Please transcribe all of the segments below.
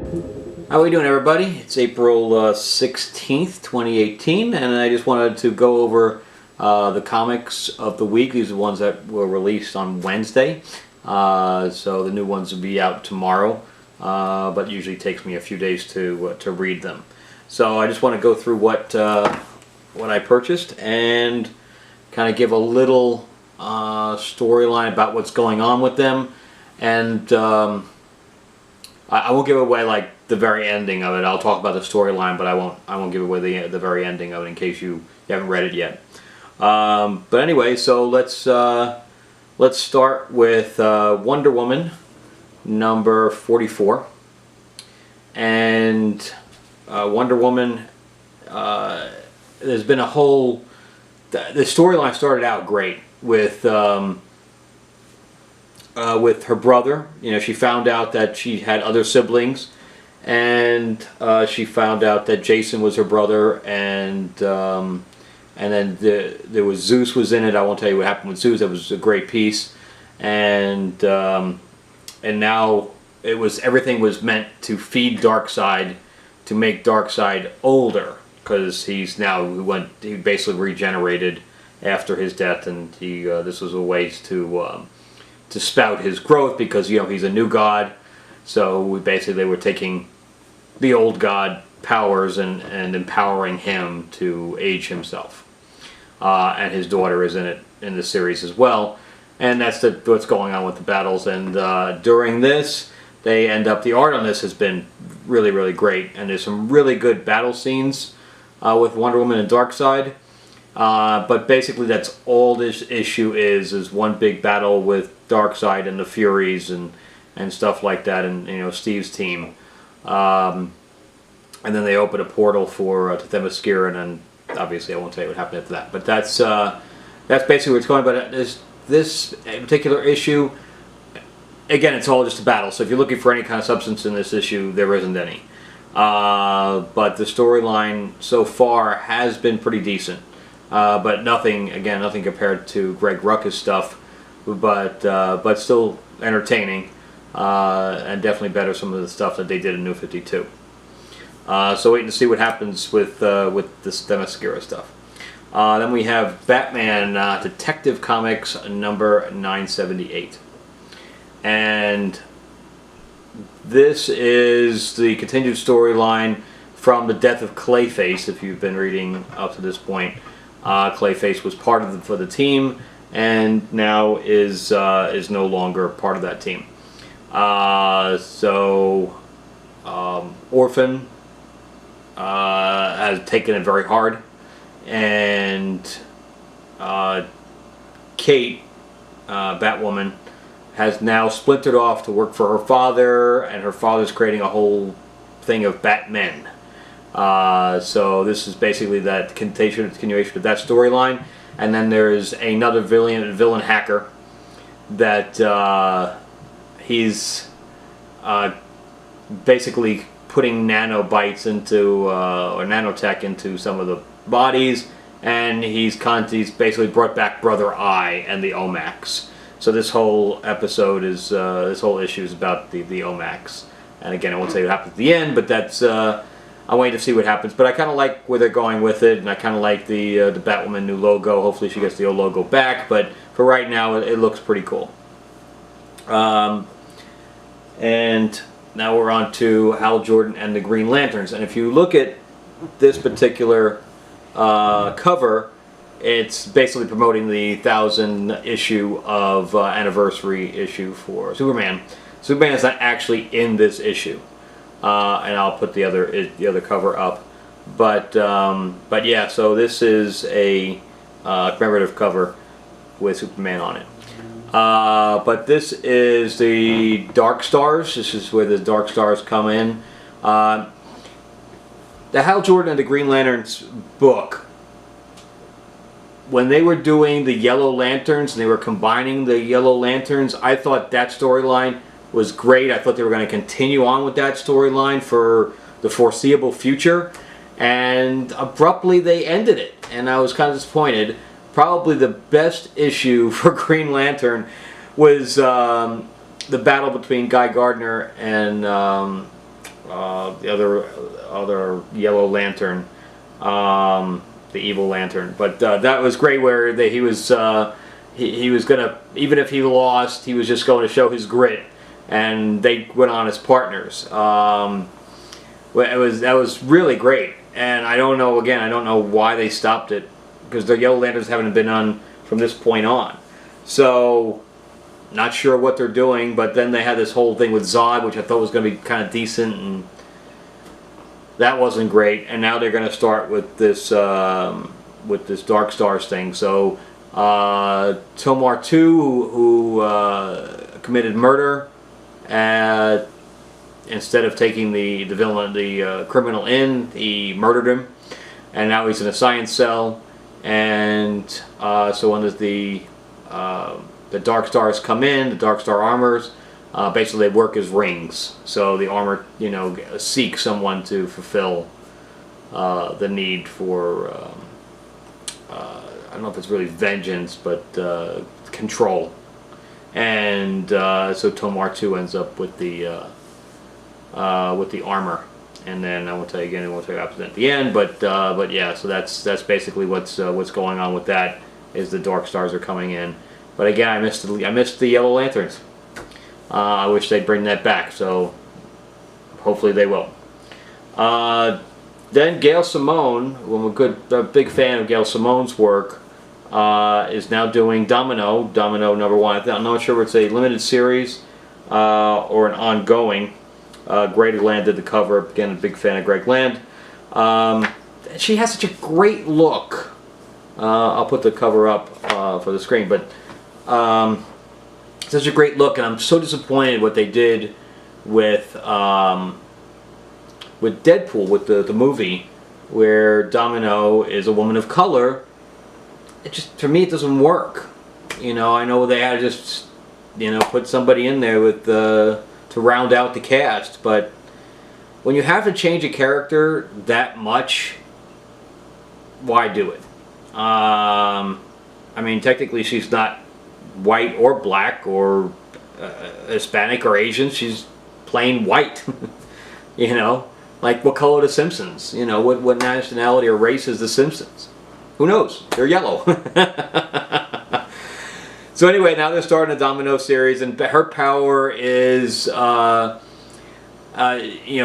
How are we doing, everybody? It's April 16th, 2018, and I just wanted to go over the comics of the week. These are the ones that were released on Wednesday, so the new ones will be out tomorrow, but it usually takes me a few days to read them. So I just want to go through what I purchased and kind of give a little storyline about what's going on with them, and I won't give away like the very ending of it. I'll talk about the storyline, but I won't give away the very ending of it in case you haven't read it yet. But anyway, so let's start with Wonder Woman number 44. And Wonder Woman, there's been a whole. The storyline started out great with her brother. You know, she found out that she had other siblings, and she found out that Jason was her brother, and then there was Zeus was in it. I won't tell you what happened with Zeus. That was a great piece, and now everything was meant to feed Darkseid, to make Darkseid older, because he basically regenerated after his death, and this was a way to spout his growth, because he's a new god. So they were taking the old god powers and empowering him to age himself. And his daughter is in it in the series as well. And that's what's going on with the battles. And during this, the art on this has been really, really great. And there's some really good battle scenes with Wonder Woman and Darkseid. But basically that's all this issue is one big battle with Darkseid and the Furies and stuff like that, and Steve's team. And then they open a portal for to Themyscira, and then obviously I won't tell you what happened after that. But that's basically where it's going. But this particular issue, again, it's all just a battle. So if you're looking for any kind of substance in this issue, there isn't any. But the storyline so far has been pretty decent. But nothing compared to Greg Rucka's stuff, but still entertaining, and definitely better some of the stuff that they did in New 52. So waiting to see what happens with this Themyscira stuff. Then we have Batman Detective Comics number 978, and this is the continued storyline from the death of Clayface. If you've been reading up to this point. Clayface was part of the team, and now is no longer part of that team. Orphan has taken it very hard, and Kate, Batwoman, has now splintered off to work for her father, and her father's creating a whole thing of Batmen. So this is basically that continuation of that storyline, and then there's another villain hacker that he's basically putting nanobites into or nanotech into some of the bodies, and he's basically brought back Brother Eye and the Omax. So this whole episode is this whole issue is about the Omax, and again I won't say what happens at the end, but that's. I'm waiting to see what happens, but I kind of like where they're going with it, and I kind of like the Batwoman new logo. Hopefully she gets the old logo back, but for right now it looks pretty cool. And now we're on to Hal Jordan and the Green Lanterns, and if you look at this particular cover, it's basically promoting the 1000th issue of anniversary issue for Superman. Superman is not actually in this issue. And I'll put the other cover up, but yeah. So this is a commemorative cover with Superman on it. But this is the Dark Stars. This is where the Dark Stars come in. The Hal Jordan and the Green Lanterns book, when they were doing the Yellow Lanterns and they were combining the Yellow Lanterns, I thought that storyline was great. I thought they were going to continue on with that storyline for the foreseeable future, and abruptly they ended it, and I was kind of disappointed. Probably the best issue for Green Lantern was the battle between Guy Gardner and the other Yellow Lantern, the Evil Lantern. But that was great, where he was gonna, even if he lost, he was just going to show his grit, and they went on as partners. That was really great, and I don't know why they stopped it, because the Yellow Lanterns haven't been on from this point on. So, not sure what they're doing, but then they had this whole thing with Zod, which I thought was going to be kind of decent, and that wasn't great. And now they're going to start with this Dark Stars thing. So, Tomar 2, who committed murder, instead of taking the criminal in, he murdered him, and now he's in a science cell. And so when the Dark Stars come in, the Dark Star armors, basically they work as rings. So the armor, seeks someone to fulfill the need for, I don't know if it's really vengeance, but control. And so Tomar 2 ends up with the armor. And then I won't tell you again. I won't tell you after that at the end. But yeah. So that's basically what's going on with that. Is the Dark Stars are coming in. But again, I missed the Yellow Lanterns. I wish they'd bring that back. So hopefully they will. Then Gail Simone, I'm a big fan of Gail Simone's work, is now doing Domino #1. I'm not sure if it's a limited series or an ongoing. Greg Land did the cover. Again, a big fan of Greg Land. She has such a great look. I'll put the cover up for the screen, but such a great look, and I'm so disappointed what they did with Deadpool, with the movie, where Domino is a woman of color. It just, for me, it doesn't work. I know they had to just put somebody in there with to round out the cast, but when you have to change a character that much, why do it? I mean, technically she's not white or black or Hispanic or Asian. She's plain white. Like what color are the Simpsons? What nationality or race is the Simpsons? Who knows? They're yellow. So anyway, now they're starting a Domino series, and her power is,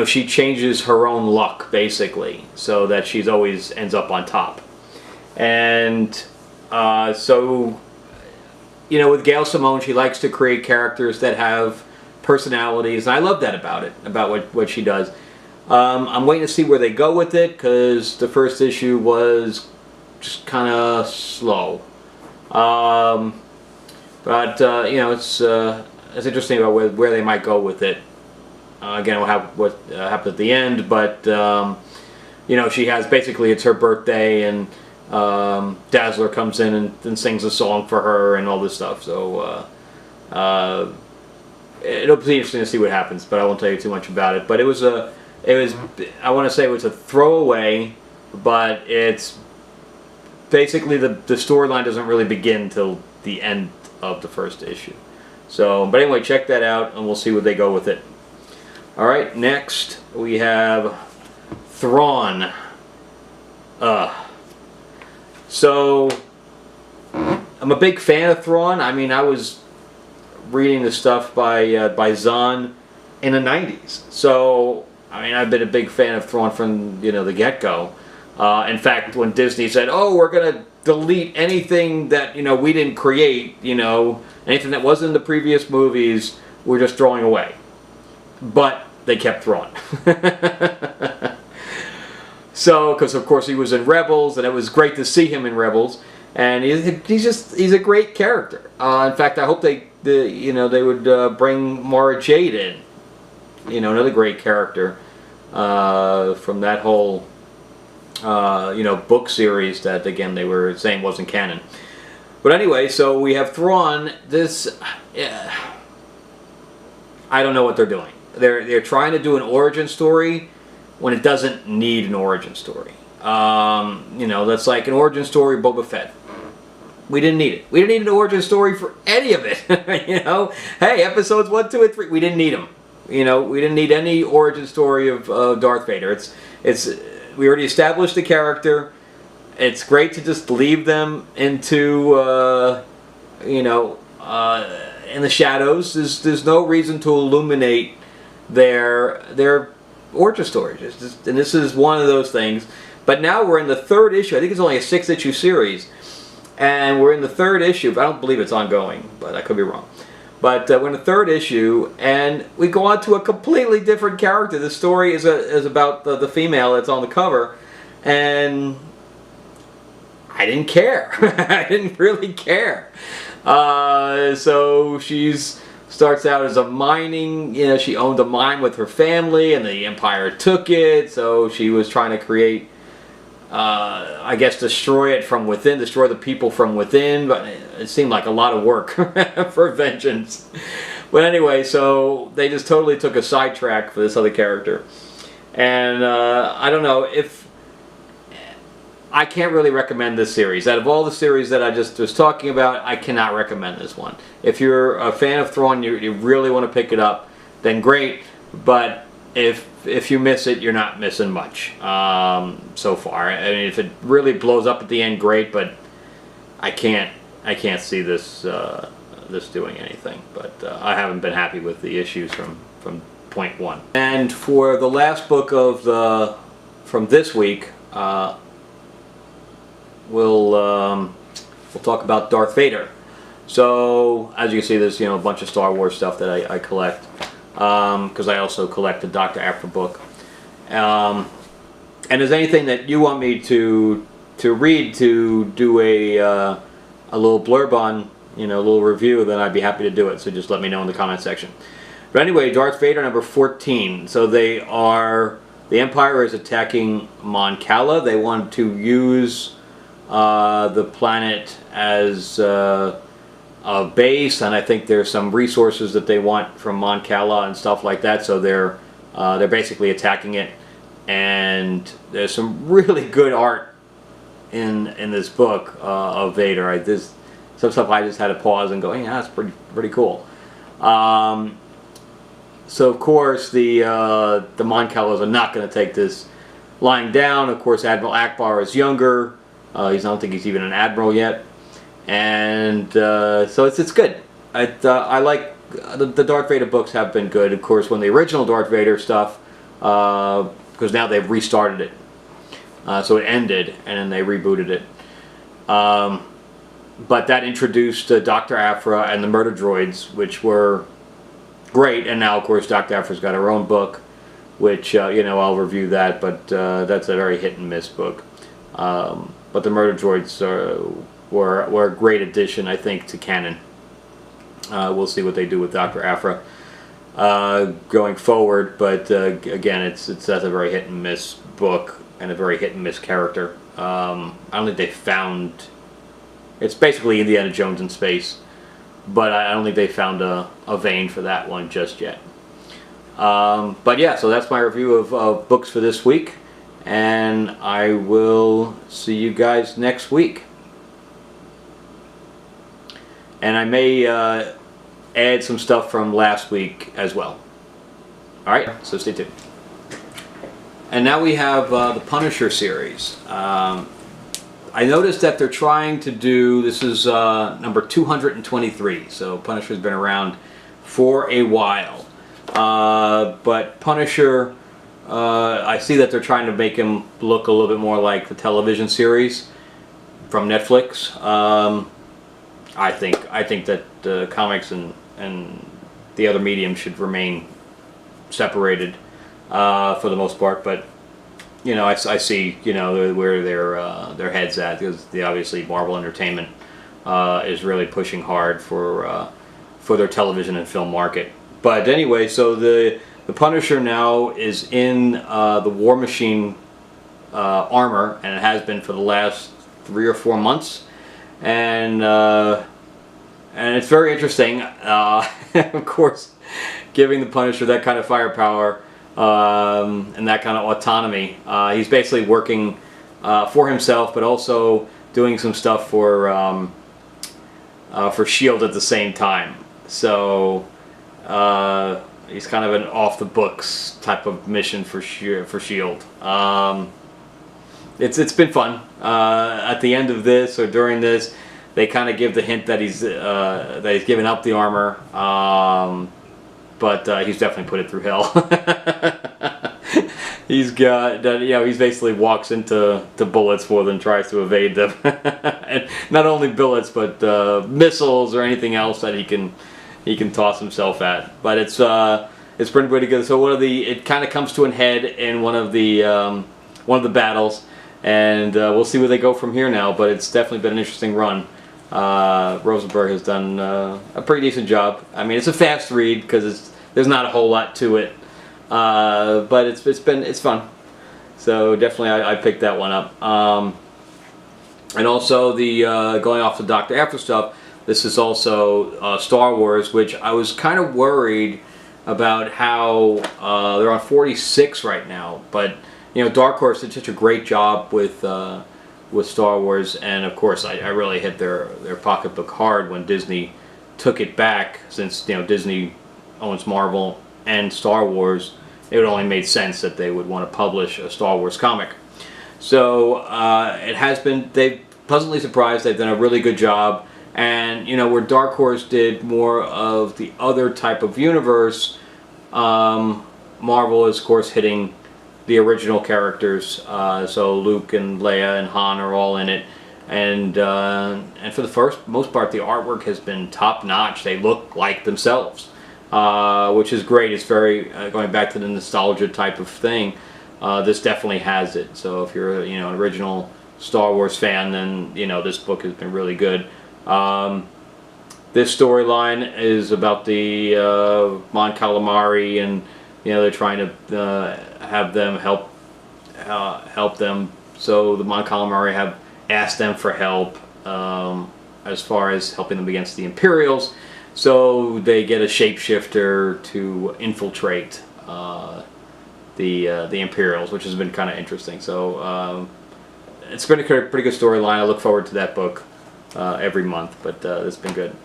she changes her own luck, basically, so that she's always ends up on top. And so, with Gail Simone, she likes to create characters that have personalities, and I love that about what she does. I'm waiting to see where they go with it, because the first issue was just kind of slow. But it's interesting about where they might go with it. Again, what happened at the end, but she has, basically, it's her birthday, and Dazzler comes in and sings a song for her and all this stuff. So it'll be interesting to see what happens, but I won't tell you too much about it. But I want to say it was a throwaway, but it's basically the storyline doesn't really begin till the end of the first issue. So, but anyway, check that out, and we'll see where they go with it. All right, next we have Thrawn. So I'm a big fan of Thrawn. I mean, I was reading the stuff by Zahn in the 90s. So, I mean, I've been a big fan of Thrawn from the get-go. In fact, when Disney said, "Oh, we're gonna delete anything that we didn't create, anything that wasn't in the previous movies, we're just throwing away," but they kept Thrawn. So, because of course he was in Rebels, and it was great to see him in Rebels, and he's a great character. In fact, I hope they would bring Mara Jade in, another great character from that whole book series that, again, they were saying wasn't canon. But anyway, so we have Thrawn. I don't know what they're doing. They're trying to do an origin story when it doesn't need an origin story. That's like an origin story Boba Fett. We didn't need it. We didn't need an origin story for any of it. Hey, episodes 1, 2, and 3, we didn't need them. You know, we didn't need any origin story of Darth Vader. We already established the character. It's great to just leave them into, you know, in the shadows. There's no reason to illuminate their origin stories. And this is one of those things. But now we're in the 3rd issue. I think it's only a 6-issue series. And we're in the 3rd issue. I don't believe it's ongoing, but I could be wrong. But we're in the 3rd issue, and we go on to a completely different character. The story is about the female that's on the cover, and I didn't care. I didn't really care. So she's starts out as a mining, you know, she owned a mine with her family, and the Empire took it, so she was trying to create, I guess, destroy it from within, destroy the people from within, but it seemed like a lot of work for vengeance. But anyway, so they just totally took a sidetrack for this other character. And I don't know, I can't really recommend this series. Out of all the series that I just was talking about, I cannot recommend this one. If you're a fan of Thrawn, you really want to pick it up, then great. But if you miss it, you're not missing much so far. I mean, if it really blows up at the end, great. But I can't see this this doing anything. But I haven't been happy with the issues from point 1. And for the last book of from this week. We'll talk about Darth Vader. So as you can see, there's, you know, a bunch of Star Wars stuff that I collect because I also collect the Dr. Aphra book. And there's anything that you want me to read, to do a little blurb on, you know, a little review, then I'd be happy to do it. So just let me know in the comment section. But anyway, Darth Vader number 14. So the Empire is attacking Mon Cala. They want to use the planet as a base, and I think there's some resources that they want from Mon Cala and stuff like that. So they're basically attacking it, and there's some really good art in this book of Vader. There's some stuff I just had to pause and go, yeah, that's pretty cool. So of course the Mon Calas are not going to take this lying down. Of course, Admiral Akbar is younger. I don't think he's even an admiral yet, and so it's good. I like the Darth Vader books have been good. Of course, when the original Darth Vader stuff, because now they've restarted it, so it ended and then they rebooted it. But that introduced Dr. Aphra and the Murder Droids, which were great. And now, of course, Dr. Aphra's got her own book, which you know, I'll review that. But that's a very hit and miss book. But the Murder Droids were a great addition, I think, to canon. We'll see what they do with Dr. Aphra going forward. But again, that's a very hit and miss book and a very hit and miss character. I don't think they found. It's basically Indiana Jones in space, but I don't think they found a vein for that one just yet. But yeah, so that's my review of books for this week. And I will see you guys next week. And I may add some stuff from last week as well. Alright, so stay tuned. And now we have the Punisher series. I noticed that they're trying to do, this is number 223. So Punisher's been around for a while. But Punisher... I see that they're trying to make him look a little bit more like the television series from Netflix. I think that the comics and the other medium should remain separated for the most part. But you know, I see, you know, where their heads at, because obviously Marvel Entertainment is really pushing hard for their television and film market. But anyway, so the Punisher now is in the War Machine armor, and it has been for the last 3 or 4 months, and it's very interesting. Of course, giving the Punisher that kind of firepower and that kind of autonomy, he's basically working for himself, but also doing some stuff for S.H.I.E.L.D. at the same time. So. He's kind of an off the books type of mission for Shield. It's been fun. At the end of this or during this, they kind of give the hint that he's given up the armor, but he's definitely put it through hell. He's got, he's basically walks into bullets more than tries to evade them. And not only bullets, but missiles or anything else that he can toss himself at. But it's pretty good. So it kind of comes to an head in one of the battles, and we'll see where they go from here now. But it's definitely been an interesting run. Rosenberg has done a pretty decent job. I mean, it's a fast read because there's not a whole lot to it. But it's fun, so definitely I picked that one up. And also the going off the Doctor After stuff. This is also Star Wars, which I was kind of worried about how they're on 46 right now. But Dark Horse did such a great job with Star Wars, and of course I really hit their pocketbook hard when Disney took it back, since Disney owns Marvel and Star Wars. It only made sense that they would want to publish a Star Wars comic. So they've pleasantly surprised. They've done a really good job. And where Dark Horse did more of the other type of universe, Marvel is of course hitting the original characters. So Luke and Leia and Han are all in it. And for the most part, the artwork has been top notch. They look like themselves. Which is great. It's very going back to the nostalgia type of thing. This definitely has it. So if you're an original Star Wars fan, then this book has been really good. This storyline is about the Mon Calamari, and they're trying to have them help them. So the Mon Calamari have asked them for help as far as helping them against the Imperials. So they get a shapeshifter to infiltrate the Imperials, which has been kind of interesting. So it's been a pretty good storyline. I look forward to that book every month, but it's been good.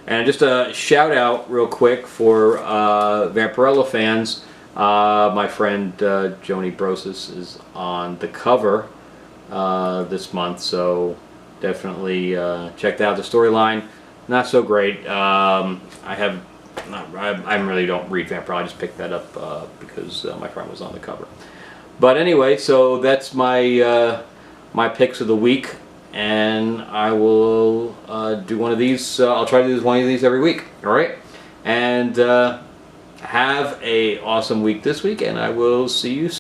And just a shout out real quick for Vampirella fans. My friend Joni Brosis is on the cover this month, so definitely check out the storyline. Not so great. I really don't read Vampirella. I just picked that up because my friend was on the cover. But anyway, so that's my my picks of the week, and I will do one of these. I'll try to do one of these every week. All right, and have a awesome week this week, and I will see you soon.